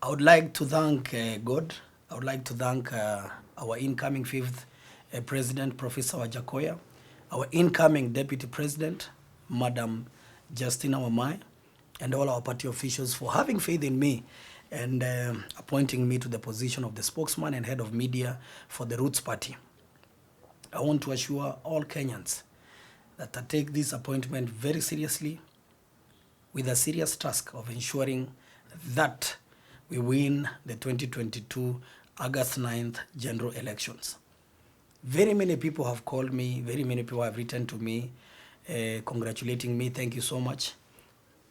I would like to thank God. I would like to thank our incoming fifth president, Professor Wajackoyah, our incoming deputy president, Madam Justina Wamai, and all our party officials for having faith in me and appointing me to the position of the spokesman and head of media for the Roots Party. I want to assure all Kenyans that I take this appointment very seriously, with a serious task of ensuring that we win the 2022 August 9th general elections. Very many people have called me, very many people have written to me, congratulating me, thank you so much.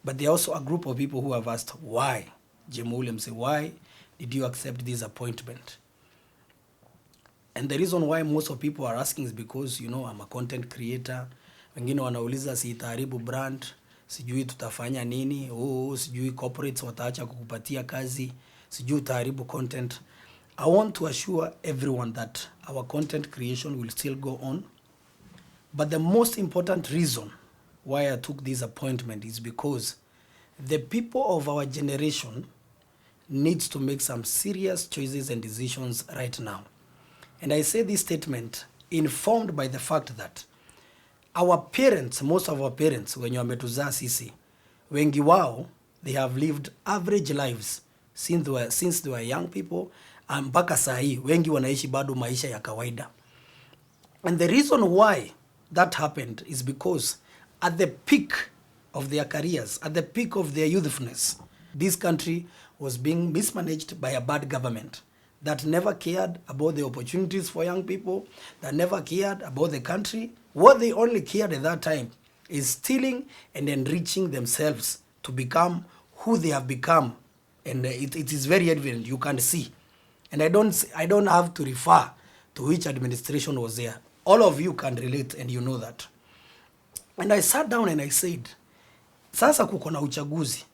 But there are also a group of people who have asked, why, Jaymo Ule Msee, why did you accept this appointment? And the reason why most of people are asking is because, you know, I'm a content creator. Wengine wanauliza sitaharibu brand, sijui tutafanya nini, sijui corporates wataacha kukupatia kazi, sijui utaharibu content. I want to assure everyone that our content creation will still go on. But the most important reason why I took this appointment is because the people of our generation needs to make some serious choices and decisions right now. And I say this statement informed by the fact that our parents, most of our parents, wenye wametuzaa sisi, wengi wao, they have lived average lives since they were young people, mpaka saa hii wengi wanaishi bado maisha ya kawaida. And the reason why that happened is because at the peak of their careers, at the peak of their youthfulness, this country was being mismanaged by a bad government that never cared about the opportunities for young people, that never cared about the country. What they only cared at that time is stealing and enriching themselves to become who they have become. And it is very evident, you can see. And I don't have to refer to which administration was there. All of you can relate and you know that. And I sat down and I said, sasa kuko na uchaguzi.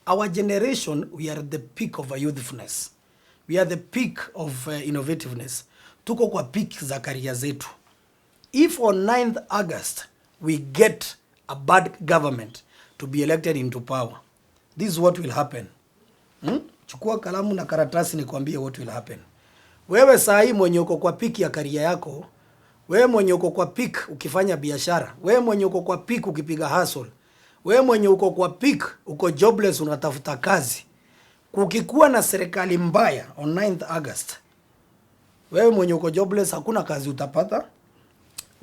Our generation, we are at the peak of our youthfulness. We are the peak of innovativeness. Tuko kwa peak za career zetu. If on 9th August we get a bad government to be elected into power, this is what will happen. Chukua kalamu na karatasi nikwambie what will happen. Wewe saa hii mwenye uko kwa peak ya career yako, wewe mwenye uko kwa peak ukifanya biashara, wewe mwenye uko kwa peak ukipiga hustle, wewe mwenye uko kwa peak uko jobless unatafuta kazi, kukikuwa na serikali mbaya on 9th August, wewe mwenye uko jobless hakuna kazi utapata.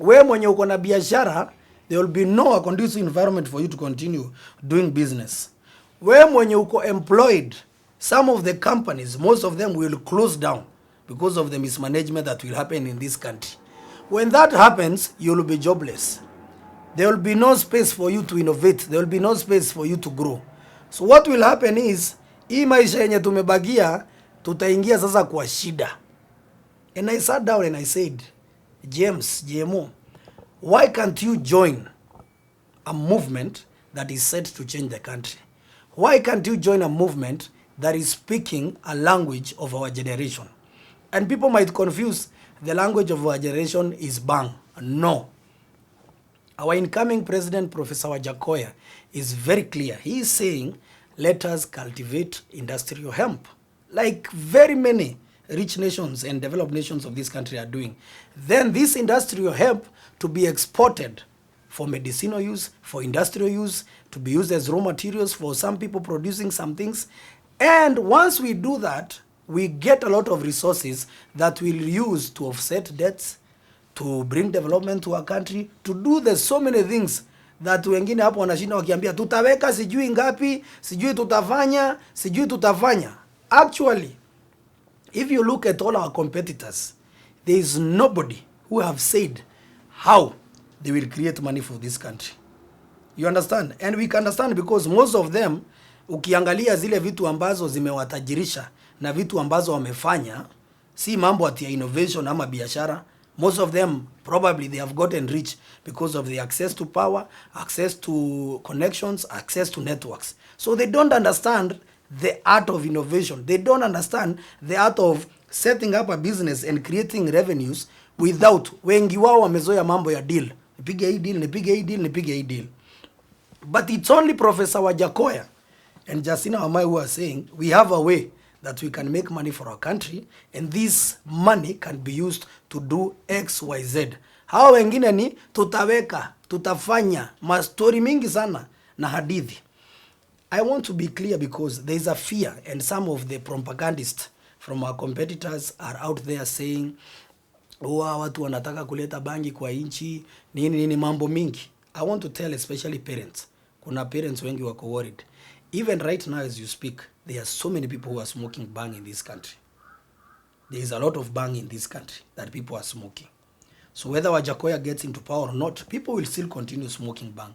Wewe mwenye uko na biashara, there will be no conducive environment for you to continue doing business. Wewe mwenye uko employed, some of the companies, most of them will close down because of the mismanagement that will happen in this country. When that happens, you will be jobless. There will be no space for you to innovate. There will be no space for you to grow. So what will happen is, hii maisha yenye tumebagia, tutaingia sasa kwa shida. And I sat down and I said, Jaymo, why can't you join a movement that is set to change the country? Why can't you join a movement that is speaking a language of our generation? And people might confuse the language of our generation is bang. No. Our incoming president, Professor Wajackoyah, is very clear. He is saying, let us cultivate industrial hemp, like very many rich nations and developed nations of this country are doing. Then this industrial hemp to be exported for medicinal use, for industrial use, to be used as raw materials for some people producing some things. And once we do that, we get a lot of resources that we'll use to offset debts, to bring development to our country, to do the so many things that wengine hapo wanashinda wakiambia tutaweka sijui ngapi, sijui tutafanya. Actually, if you look at all our competitors, there is nobody who have said how they will create money for this country. You understand? And we can understand because most of them, ukiangalia zile vitu ambazo zimewatajirisha na vitu ambazo wamefanya, si mambo ati ya innovation ama biashara. Most of them, probably they have gotten rich because of the access to power, access to connections, access to networks. So they don't understand the art of innovation. They don't understand the art of setting up a business and creating revenues without, wengi wao wamezoea mambo ya deal. Nipige hii deal. But it's only Professor Wajackoyah and Justina Amai who are saying we have a way that we can make money for our country and this money can be used to do XYZ. Hao wengine ni tutaweka, tutafanya, mastori mingi sana na hadithi. I want to be clear because there is a fear and some of the propagandists from our competitors are out there saying watu wanataka kuleta bangi kwa inchi, nini mambo mingi. I want to tell especially parents. Kuna parents wengi wako worried. Even right now as you speak, there are so many people who are smoking bang in this country. There is a lot of bang in this country that people are smoking. So whether Wajackoyah gets into power or not, people will still continue smoking bang.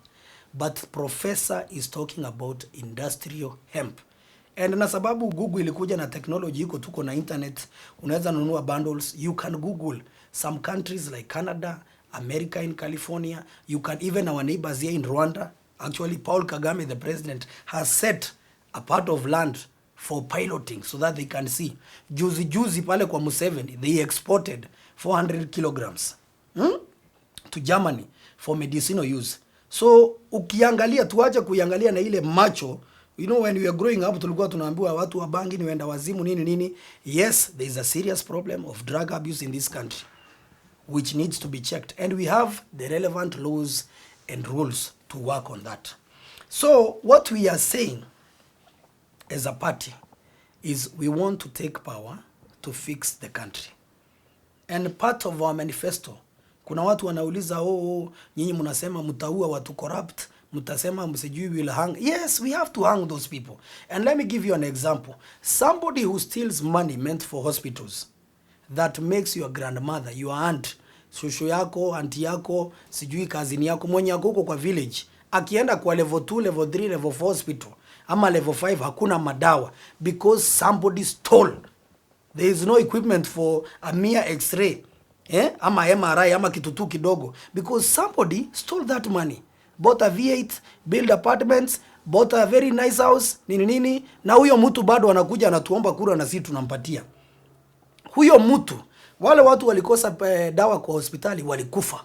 But Professor is talking about industrial hemp. And na sababu Google ilikuja na technology iko tuko na internet, unaweza nunua bundles, you can Google some countries like Canada, America in California, you can even our neighbors here in Rwanda. Actually, Paul Kagame, the president, has set a part of land for piloting so that they can see. Juzi pale kwa Museveni, they exported 400 kilograms to Germany for medicinal use. So ukiangalia, tuache kuiangalia na ile macho. You know, when we were growing up, tulikuwa tunaambiwa watu wa bangi ni wenda wazimu nini. Yes, there is a serious problem of drug abuse in this country, which needs to be checked. And we have the relevant laws and rules to work on that. So what we are saying as a party is we want to take power to fix the country. And part of our manifesto, kuna watu wanauliza nyinyi mnasema mtaua watu corrupt, mtasema msijui will hang. Yes, we have to hang those people. And let me give you an example. Somebody who steals money meant for hospitals, that makes your grandmother, your aunt, shushu yako, auntie yako, sijui kazini yako, mwenye yako kwa village, akienda kwa level 2, level 3, level 4 hospital, ama level 5 hakuna madawa because somebody stole. There is no equipment for a mere x-ray, ama MRI, ama kitutu kidogo, because somebody stole that money. Bought a V8, build apartments, bought a very nice house, nini, na huyo mtu bado anakuja anatuomba kura na sisi tunampatia. Huyo mtu, wale watu walikosa dawa kwa hospitali walikufa.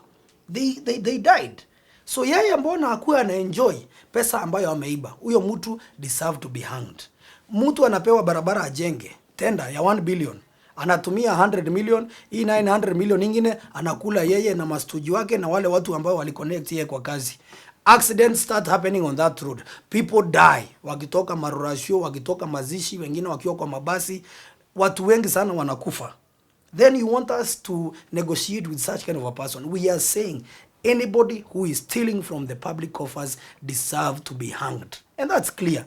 They died. So yeye mbona hakuwa ana enjoy pesa ambayo ameiba? Huyo mtu deserve to be hanged. Mtu anapewa barabara ajenge, tenda ya 1 billion. Anatumia 100 million, hii 900 million ingine anakula yeye na mastuji wake na wale watu ambao waliconnect yeye kwa kazi. Accidents start happening on that road. People die. Wakitoka marorasho, wakitoka mazishi, wengine wakiwa kwa mabasi, watu wengi sana wanakufa. Then you want us to negotiate with such kind of a person. We are saying anybody who is stealing from the public coffers deserve to be hanged. And that's clear.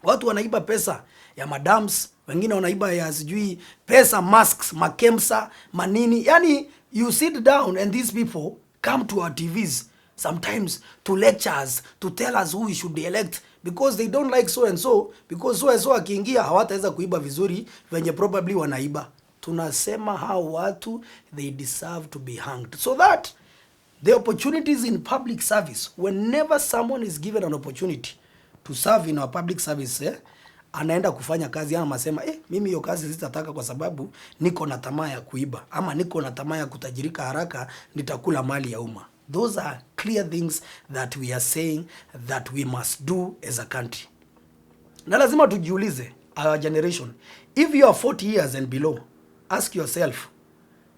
Watu wanaiba pesa ya madams, wengine wanaiba ya sijui pesa, masks, makemsa, manini. Yani, you sit down and these people come to our TVs sometimes to lecture us, to tell us who we should elect because they don't like so and so, because so and so akiingia hawataweza kuiba vizuri venye probably wanaiba. Tunasema hao watu, they deserve to be hanged. So that the opportunities in public service, whenever someone is given an opportunity to serve in our public service, anaenda kufanya kazi ama masema, mimi hiyo kazi sitataka kwa sababu niko na tamaa ya kuiba ama niko na tamaa ya kutajirika haraka, nitakula mali ya umma. Those are clear things that we are saying that we must do as a country. Na lazima tujiulize, our generation, if you are 40 years and below, ask yourself,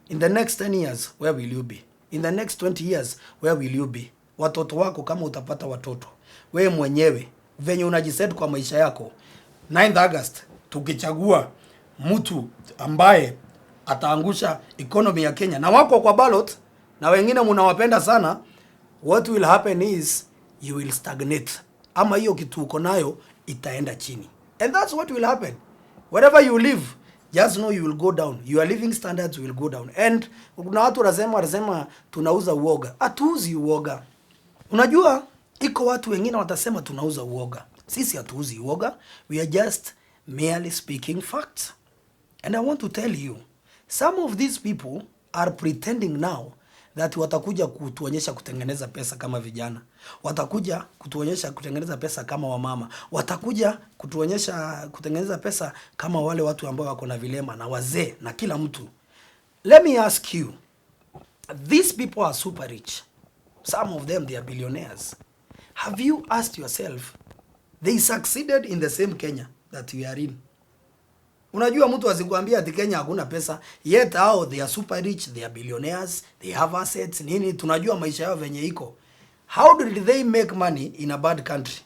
in the next 10 years, where will you be? In the next 20 years, where will you be? Watoto wako kama utapata watoto, wewe mwenyewe, venye unajiset kwa maisha yako, 9th August, tukichagua mtu ambaye ataangusha economy ya Kenya, na wako kwa ballot, na wengine mnawapenda sana, what will happen is, you will stagnate. Ama hiyo kitu uko nayo, itaenda chini. And that's what will happen. Wherever you live, just know you will go down. Your living standards will go down. And kuna watu wanasema tunauza uoga. Hatuuzi uoga. Unajua, iko watu wengine watasema tunauza uoga. Sisi hatuuzi uoga. We are just merely speaking facts. And I want to tell you, some of these people are pretending now that watakuja kutuonyesha kutengeneza pesa kama vijana. Watakuja kutuonyesha kutengeneza pesa kama wamama. Watakuja kutuonyesha kutengeneza pesa kama wale watu ambao wako na vilema na wazee na kila mtu. Let me ask you, these people are super rich. Some of them, they are billionaires. Have you asked yourself, They succeeded in the same Kenya that we are in. Unajua mtu asikwambia ati Kenya hakuna pesa, yet hao they are super rich, they are billionaires, they have assets, nini, tunajua maisha yao venye iko. How did they make money in a bad country?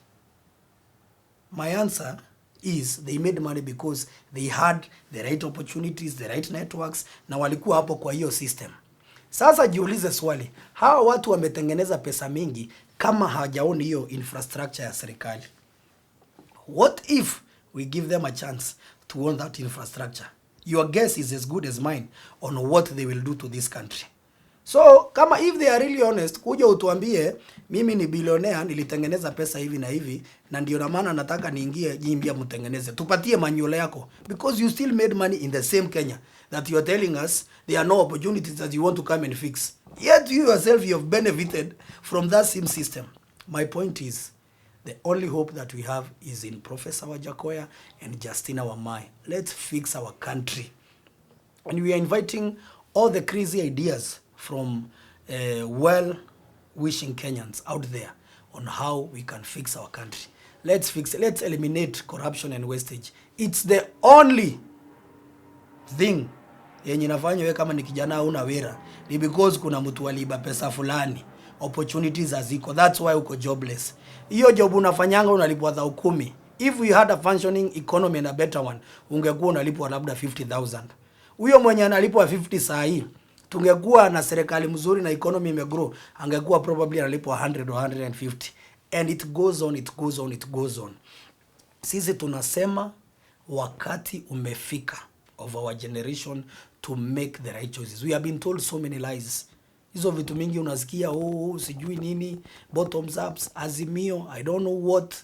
My answer is they made money because they had the right opportunities, the right networks, na walikuwa hapo kwa hiyo system. Sasa jiulize swali, hawa watu wametengeneza pesa mingi kama hawajaoni hiyo infrastructure ya serikali. What if we give them a chance to own that infrastructure? Your guess is as good as mine on what they will do to this country. So, kama if they are really honest, kuja utuambie, mimi ni billionaire, nilitengeneza pesa hivi na hivi, na ndio na maana nataka niingie jimbia mtengeneze. Tupatie manual yako. Because you still made money in the same Kenya that you are telling us there are no opportunities that you want to come and fix. Yet you yourself, you have benefited from that same system. My point is, the only hope that we have is in Professor Wajackoyah and Justina Wamai. Let's fix our country. And we are inviting all the crazy ideas from well-wishing Kenyans out there on how we can fix our country. Let's fix it. Let's eliminate corruption and wastage. It's the only thing yenye nafanya wewe kama ni kijana una wera ni because kuna mtu aliiba pesa fulani. Opportunities haziko. That's why uko jobless. Hiyo job unafanyanga unalipwa 10,000. If we had a functioning economy and a better one, ungekuwa unalipwa labda 50,000. Huyo mwenye analipwa 50 saa hii, tungekuwa na serikali mzuri na economy imegrow, angekuwa probably analipwa 100 or 150. And it goes on, it goes on, it goes on. Sisi tunasema wakati umefika of our generation to make the right choices. We have been told so many lies. Hizo vitu mingi unasikia, sijui nini, bottoms ups, azimio, I don't know what.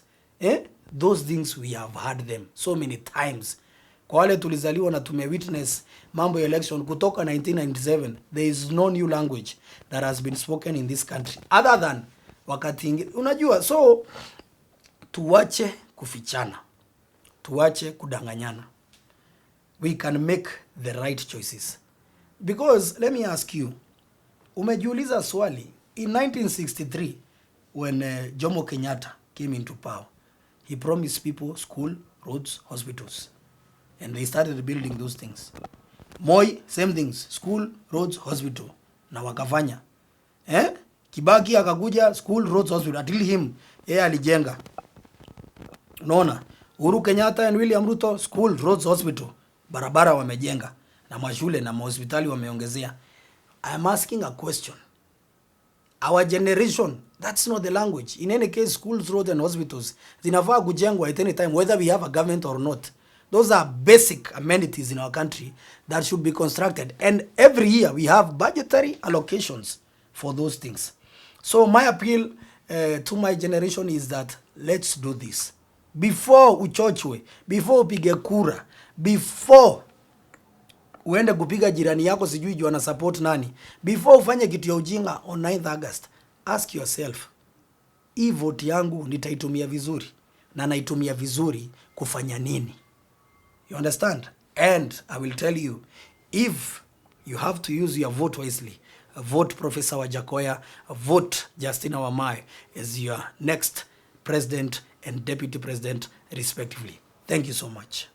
Those things we have heard them so many times. Kwa wale tulizaliwa na tumewitness mambo ya election kutoka 1997, there is no new language that has been spoken in this country other than wakati ingi. Unajua, so tuwache kufichana, tuwache kudanganyana. We can make the right choices. Because let me ask you, umejiuliza swali, in 1963 when Jomo Kenyatta came into power, he promised people school, roads, hospitals. And they started building those things. Moi, same things. School, roads, hospital. Na wakafanya. Kibaki akakuja, school, roads, hospital. Until him, yeye alijenga. Unaona? Uhuru Kenyatta and William Ruto, school, roads, hospital. Barabara wamejenga. Na mashule na mahospitali wameongezea. I am asking a question. Our generation, that's not the language. In any case, schools, roads and hospitals, zinafaa kujengwa at any time, whether we have a government or not. Those are basic amenities in our country that should be constructed. And every year we have budgetary allocations for those things. So my appeal to my generation is that let's do this. Before uchochwe, before upige kura, before uende kupiga jirani yako sijui jua na support nani, before ufanye kitu ya ujinga on 9th August, ask yourself, hii vote yangu nitaitumia vizuri na naitumia vizuri kufanya nini? You understand? And I will tell you, if you have to use your vote wisely, vote Professor Wajackoyah, vote Justina Wamai as your next president and deputy president respectively. Thank you so much.